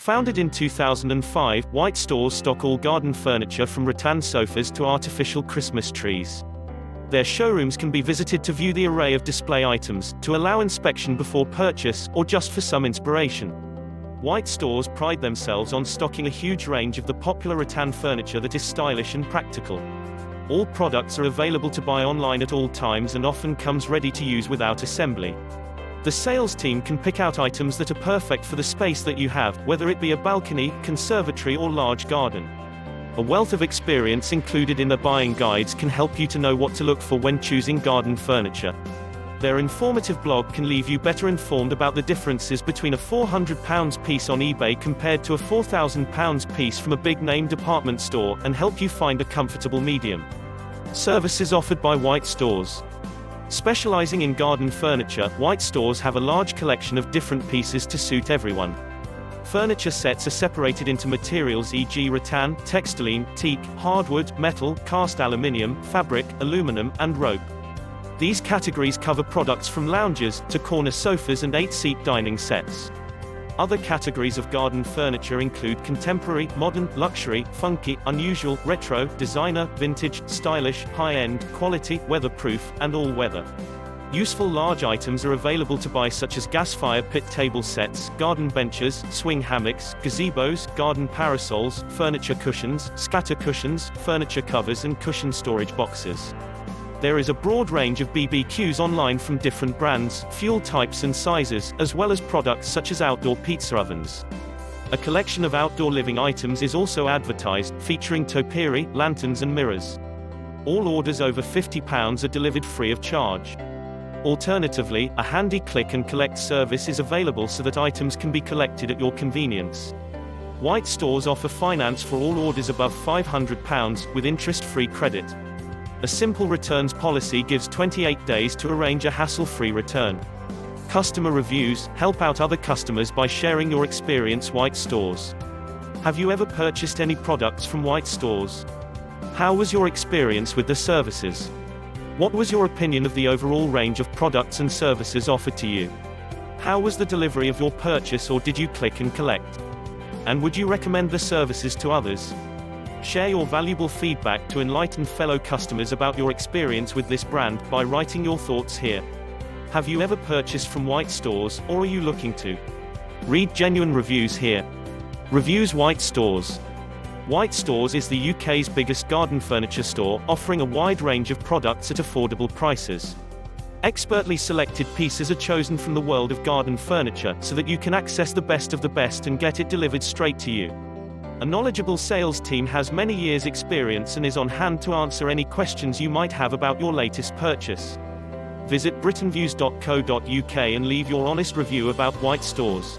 Founded in 2005, White Stores stock all garden furniture from rattan sofas to artificial Christmas trees. Their showrooms can be visited to view the array of display items, to allow inspection before purchase, or just for some inspiration. White Stores pride themselves on stocking a huge range of the popular rattan furniture that is stylish and practical. All products are available to buy online at all times and often comes ready to use without assembly. The sales team can pick out items that are perfect for the space that you have, whether it be a balcony, conservatory or large garden. A wealth of experience included in their buying guides can help you to know what to look for when choosing garden furniture. Their informative blog can leave you better informed about the differences between a £400 piece on eBay compared to a £4,000 piece from a big-name department store, and help you find a comfortable medium. Services offered by White Stores. Specializing in garden furniture, White Stores have a large collection of different pieces to suit everyone. Furniture sets are separated into materials e.g. rattan, textiline, teak, hardwood, metal, cast aluminium, fabric, aluminum, and rope. These categories cover products from lounges to corner sofas and 8-seat dining sets. Other categories of garden furniture include contemporary, modern, luxury, funky, unusual, retro, designer, vintage, stylish, high-end, quality, weatherproof, and all-weather. Useful large items are available to buy, such as gas fire pit table sets, garden benches, swing hammocks, gazebos, garden parasols, furniture cushions, scatter cushions, furniture covers and cushion storage boxes. There is a broad range of BBQs online from different brands, fuel types and sizes, as well as products such as outdoor pizza ovens. A collection of outdoor living items is also advertised, featuring topiary, lanterns and mirrors. All orders over £50 are delivered free of charge. Alternatively, a handy click and collect service is available so that items can be collected at your convenience. White Stores offer finance for all orders above £500, with interest-free credit. A simple returns policy gives 28 days to arrange a hassle-free return. Customer reviews help out other customers by sharing your experience. White Stores. Have you ever purchased any products from White Stores? How was your experience with the services? What was your opinion of the overall range of products and services offered to you? How was the delivery of your purchase, or did you click and collect? And would you recommend the services to others? Share your valuable feedback to enlighten fellow customers about your experience with this brand by writing your thoughts here. Have you ever purchased from White Stores, or are you looking to? Read genuine reviews here. Reviews. White Stores. White Stores is the UK's biggest garden furniture store, offering a wide range of products at affordable prices. Expertly selected pieces are chosen from the world of garden furniture, so that you can access the best of the best and get it delivered straight to you. A knowledgeable sales team has many years' experience and is on hand to answer any questions you might have about your latest purchase. Visit britonviews.co.uk and leave your honest review about White Stores.